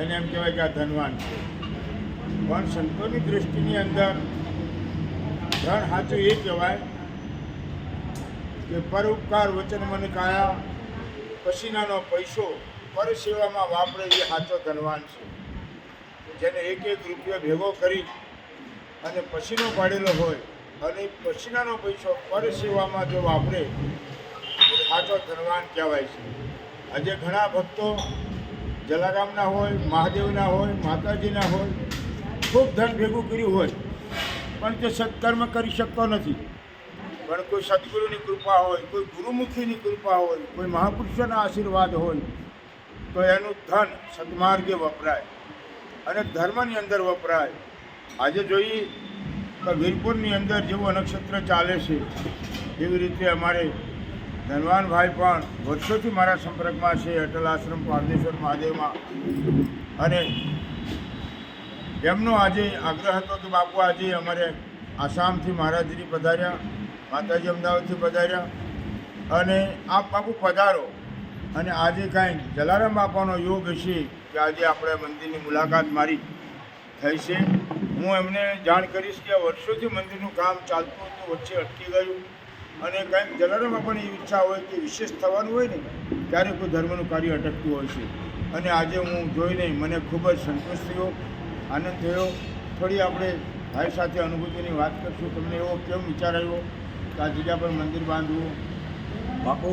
એને એમ કહેવાય કે આ ધનવાન છે. પણ સંતોની દૃષ્ટિની અંદર ધન સાચું એ કહેવાય કે પર ઉપકાર વચન મન કાયા, પસીનાનો પૈસો પર સેવામાં વાપરે એ સાચો ધનવાન છે. જેને એક એક રૂપિયો ભેગો કરી અને પસીનો પાડેલો હોય અને પસીનાનો પૈસો પર સેવામાં જો વાપરે એ સાચો ધનવાન કહેવાય છે. આજે ઘણા ભક્તો જલારામના હોય, મહાદેવના હોય, માતાજીના હોય, ખૂબ ધન ભેગું કર્યું હોય પણ તે સત્કર્મ કરી શકતો નથી. પણ કોઈ સદગુરુની કૃપા હોય, કોઈ ગુરુમુખીની કૃપા હોય, કોઈ મહાપુરુષોના આશીર્વાદ હોય તો એનું ધન સદમાર્ગે વપરાય અને ધર્મની અંદર વપરાય. આજે જોઈએ તો વીરપુરની અંદર જેવો નક્ષત્ર ચાલે છે એવી રીતે અમારે ધનવાનભાઈ પણ વર્ષોથી મારા સંપર્કમાં છે અટલ આશ્રમ પારદેશ્વર મહાદેવમાં. અને એમનો આજે આગ્રહ હતો કે બાપુ આજે અમારે આસામથી મહારાજજી પધાર્યા, માતાજી અમદાવાદથી પધાર્યા અને આપ બાપુ પધારો અને આજે કાંઈ જલારામ બાપાનો યોગ હશે કે આજે આપણે મંદિરની મુલાકાત મારી થઈ છે. હું એમને જાણ કરીશ કે વર્ષોથી મંદિરનું કામ ચાલતું હતું, વચ્ચે અટકી ગયું અને કંઈક જલારામ બાપાની ઈચ્છા હોય કે વિશેષ થવાનું હોય ને ત્યારે કોઈ ધર્મનું કાર્ય અટકતું હોય છે. અને આજે હું જોઈને મને ખૂબ જ સંતોષ થયો, આનંદ થયો. થોડી આપણે ભાઈ સાથે અનુભૂતિની વાત કરીશું. તમને એવો કેમ વિચાર આવ્યો કે આ જગ્યા પર મંદિર બાંધવું? બાપુ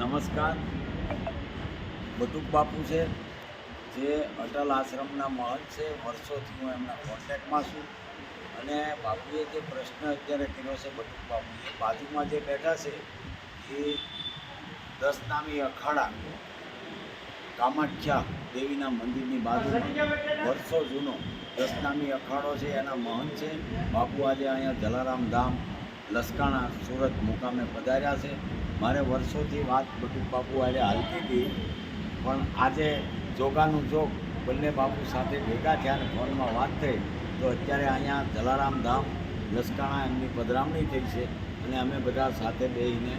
નમસ્કાર. બટુક બાપુ છે જે અટલ આશ્રમના મહંત છે. વર્ષોથી હું એમના કોન્ટેક્ટમાં છું અને બાપુએ જે પ્રશ્ન અત્યારે કર્યો છે બટુક બાપુએ, બાજુમાં જે બેઠા છે એ 10 નામી અખાડા કામાખ્યા દેવીના મંદિરની બાજુમાં વર્ષો જૂનો 10 નામી અખાડો છે, એના મહંત છે. બાપુ આજે અહીંયા જલારામ ધામ લસકાણા સુરત મુકામે પધાર્યા છે. મારે વર્ષોથી વાત બટુક બાપુ આજે હાલતી હતી પણ આજે જોગાનું જોગ બંને બાપુ સાથે ભેગા થયા અને ફોનમાં વાત થઈ તો અત્યારે અહીંયા જલારામ ધામ લસકાણા એમની પધરામણી થઈ છે અને અમે બધા સાથે બેસીને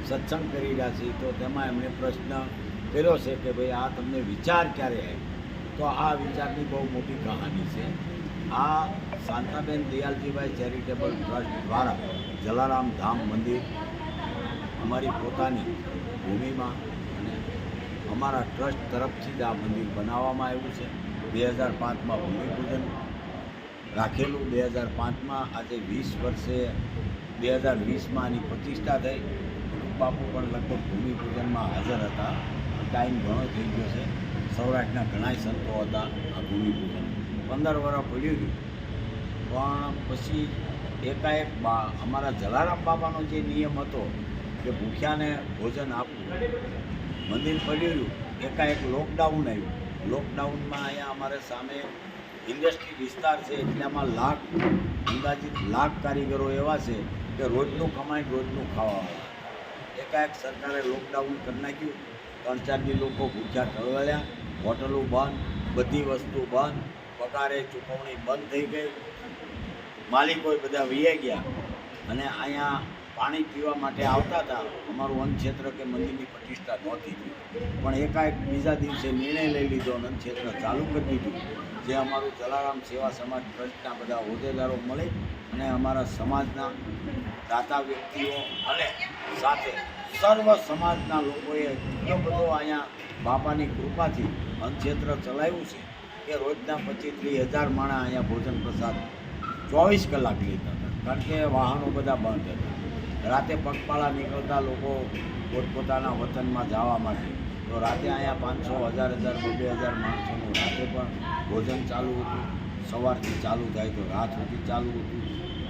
સત્સંગ કરી રહ્યા છીએ. તો તેમાં એમણે પ્રશ્ન કર્યો છે કે ભાઈ આ તમને વિચાર ક્યારે આવ્યો? તો આ વિચારની બહુ મોટી કહાની છે. આ શાંતાબેન દયાલજીભાઈ ચેરિટેબલ ટ્રસ્ટ દ્વારા જલારામ ધામ મંદિર અમારી પોતાની ભૂમિમાં અને અમારા ટ્રસ્ટ તરફથી જ આ મંદિર બનાવવામાં આવ્યું છે. 2005માં ભૂમિપૂજન રાખેલું. 2005માં આજે 20 વર્ષે 2020માં આની પ્રતિષ્ઠા થઈ. બાપુ પણ લગભગ ભૂમિપૂજનમાં હાજર હતા. ટાઈમ ઘણો થઈ ગયો છે. સૌરાષ્ટ્રના ઘણા સંતો હતા આ ભૂમિપૂજન. 15 વર્ષ પડ્યું પણ પછી એકાએક અમારા જલારામ બાપાનો જે નિયમ હતો કે ભૂખ્યાને ભોજન આપવું, મંદિર પડ્યું, એકાએક લોકડાઉન આવ્યું. લોકડાઉનમાં અહીંયા અમારે સામે ઇન્ડસ્ટ્રી વિસ્તાર છે એટલામાં અંદાજિત લાખ કારીગરો એવા છે કે રોજનું કમાઈ રોજનું ખાવાવાળા. એકાએક સરકારે લોકડાઉન કરી નાખ્યું. 3-4 દી લોકો ભૂખ્યા ટળવળ્યા, હોટલો બંધ, બધી વસ્તુ બંધ, પગારે ચૂકવણી બંધ થઈ ગઈ, માલિકો બધા વૈયા ગયા અને અહીંયા પાણી પીવા માટે આવતા હતા. અમારું અન્નક્ષેત્ર કે મંદિરની પ્રતિષ્ઠા નહોતી થઈ પણ એકાએક બીજા દિવસે નિર્ણય લઈ લીધો અને અન્નક્ષેત્ર ચાલુ કરી દીધું. જે અમારું જલારામ સેવા સમાજ ટ્રસ્ટના બધા હોદ્દેદારો મળી અને અમારા સમાજના દાતા વ્યક્તિઓ અને સાથે સર્વ સમાજના લોકોએ એટલો બધો અહીંયા બાપાની કૃપાથી અન્નક્ષેત્ર ચલાવ્યું છે કે રોજના 25-30 હજાર માણસ અહીંયા ભોજન પ્રસાદ 24 કલાક લેતા હતા. કારણ કે વાહનો બધા બંધ હતા. રાતે પગપાળા નીકળતા લોકો પોતપોતાના વતનમાં જવા માટે તો રાતે અહીંયા 500, 1000, 2000 માણસોનું રાતે પણ ભોજન ચાલુ હતું. સવારથી ચાલુ થાય તો રાત સુધી ચાલુ હતું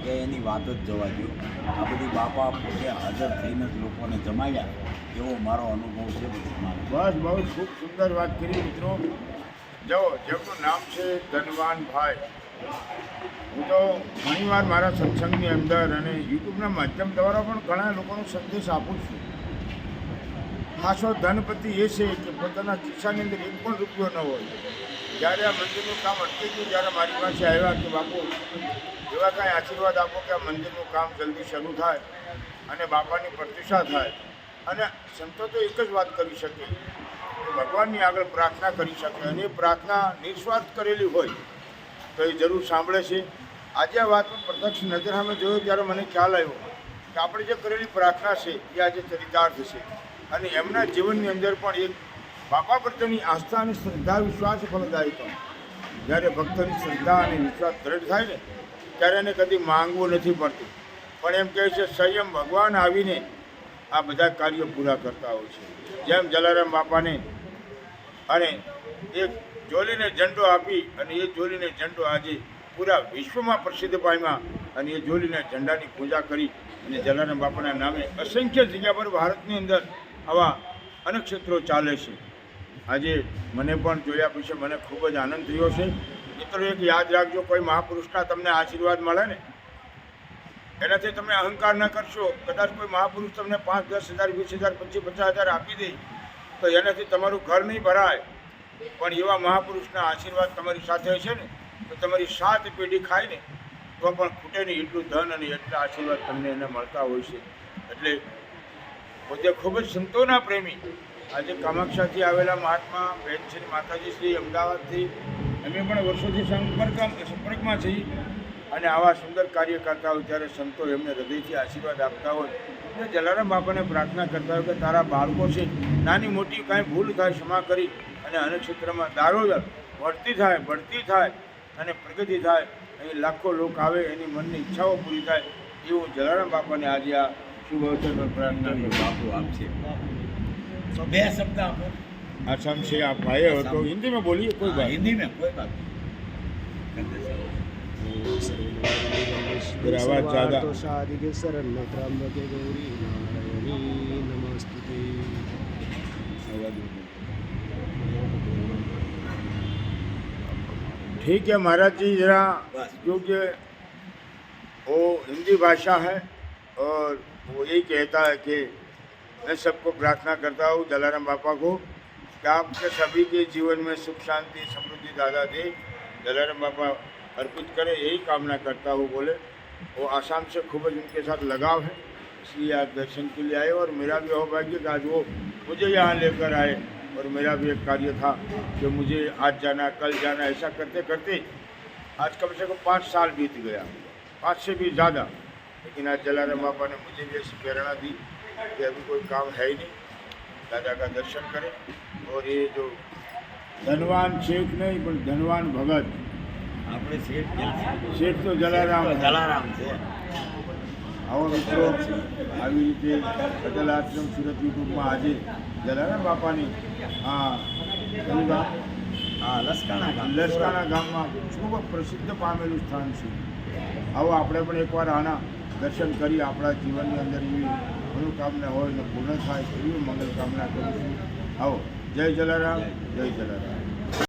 કે એની વાત જ જવા દો. આ બધી બાપા પોતે હાજર થઈને જ લોકોને જમાવ્યા એવો મારો અનુભવ છે. બસ બહુ ખૂબ સુંદર વાત કરી મિત્રો. જો જેમનું નામ છે ધનવાનભાઈ, હું તો ઘણીવાર મારા સત્સંગની અંદર અને યુટ્યુબના માધ્યમ દ્વારા પણ ઘણા લોકોનો સંદેશ આપું છું. ખાસો ધનપતિ એ છે કે પોતાના ખિસ્સાની અંદર એક પણ રૂપિયો ન હોય. જ્યારે આ મંદિરનું કામ અટકી ગયું ત્યારે મારી પાસે આવ્યા કે બાપુ એવા કાંઈ આશીર્વાદ આપો કે આ મંદિરનું કામ જલ્દી શરૂ થાય અને બાપાની પ્રતિષ્ઠા થાય. અને સંતો તો એક જ વાત કરી શકે કે ભગવાનની આગળ પ્રાર્થના કરી શકે અને એ પ્રાર્થના નિસ્વાર્થ કરેલી હોય તો એ જરૂર સાંભળે છે. આજે આ વાતનું પ્રત્યક્ષ નજર સામે જોયું ત્યારે મને ખ્યાલ આવ્યો કે આપણે જે કરેલી પ્રાર્થના છે એ આજે ચરિતાર્થ છે અને એમના જીવનની અંદર પણ એક બાપા પ્રત્યેની આસ્થા અને શ્રદ્ધા વિશ્વાસ ફલદાયી પણ. જ્યારે ભક્તની શ્રદ્ધા અને વિશ્વાસ દ્રઢ થાય ને ત્યારે એને કદી માંગવું નથી પડતું, પણ એમ કહે છે સંયમ ભગવાન આવીને આ બધા કાર્યો પૂરા કરતા હોય છે. જેમ જલારામ બાપાને અને એક જોલીને ઝંડો આપી અને એ જોલીને ઝંડો આજે પૂરા વિશ્વમાં પ્રસિદ્ધ પામ્યા અને એ જોલીના ઝંડાની પૂજા કરી અને જલારામ બાપાના નામે અસંખ્ય જગ્યા પર ભારતની અંદર આવા અનેક ક્ષેત્રો ચાલે છે. આજે મને પણ જોયા પછી મને ખૂબ જ આનંદ થયો છે. મિત્રો એક યાદ રાખજો, કોઈ મહાપુરુષના તમને આશીર્વાદ મળે ને એનાથી તમે અહંકાર ન કરશો. કદાચ કોઈ મહાપુરુષ તમને 5, 10 હજાર, 20 હજાર, 25, 50 હજાર આપી દે તો એનાથી તમારું ઘર નહીં ભરાય, પણ એવા મહાપુરુષના આશીર્વાદ તમારી સાથે હશે ને તો તમારી 7 પેઢી ખાય ને તો પણ ખૂટે નહીં એટલું ધન અને એટલા આશીર્વાદ તમને એને મળતા હોય છે. એટલે પોતે ખૂબ જ સંતોના પ્રેમી આજે કામાક્ષાથી આવેલા મહાત્મા બેન શ્રી માતાજી શ્રી અમદાવાદથી અમે પણ વર્ષોથી સંપર્કમાં છીએ અને આવા સુંદર કાર્ય કરતા હોય ત્યારે સંતો એમને હૃદયથી આશીર્વાદ આપતા હોય અને જલારામ બાપાને પ્રાર્થના કરતા હોય કે તારા બાળકો છે નાની મોટી કાંઈ ભૂલ થાય ક્ષમા કરી અને અનેક ક્ષેત્રમાં દારોદર બઢતી થાય અને પ્રગતિ થાય, અહીં લાખો લોકો આવે એની મનની ઈચ્છાઓ પૂરી થાય એવું જલારામ બાપાને આજે આ શુભ અવસર પર પ્રાર્થના बापू आपसे तो 2 शब्द आप आसाम से आप आए हो तो हिंदी में बोलिए कोई बात हिंदी में कोई बात मेरा आवाज ज़्यादा साधिके शरण्य त्र्यंबके गौरी नारायणी नमस्ते. ठीक है महाराज जी, जरा क्योंकि वो हिंदी भाषा है और वो यही कहता है कि मैं सबको प्रार्थना करता हूँ जलाराम बापा को कि आपके सभी के जीवन में सुख शांति समृद्धि दादा दे, जलाराम बापा अर्पित करे, यही कामना करता हूँ बोले. वो आसाम से खूब उनके साथ लगाव है इसलिए आज दर्शन के लिए आए और मेरा भी सौभाग्य कि आज वो मुझे यहाँ लेकर आए और मेरा भी एक कार्य था कि मुझे आज जाना कल जाना ऐसा करते करते आज कम से कम 5 साल बीत गया, 5 से भी ज़्यादा. लेकिन आज जलाराम बापा ने मुझे भी ऐसी प्रेरणा दी कि अभी कोई काम है ही नहीं, दादा का दर्शन करें. और ये जो धनवान शेठ नहीं पर धनवान भगत આપણે શેઠ તો જલારામ જલારામ છે. આવો મિત્રો આવી રીતે અટલ આશ્રમ સુરત યુટ્યુબમાં આજે જલારામ બાપાની કયું ગામ લસકાણા ગામ લસકાણા ગામમાં ખૂબ પ્રસિદ્ધ પામેલું સ્થાન છે. આવો આપણે પણ એકવાર આના દર્શન કરી આપણા જીવનની અંદર એવી મનોકામના હોય ને પૂર્ણ થાય એવી મંગલ કામના કરીશું. આવો જય જલારામ, જય જલારામ.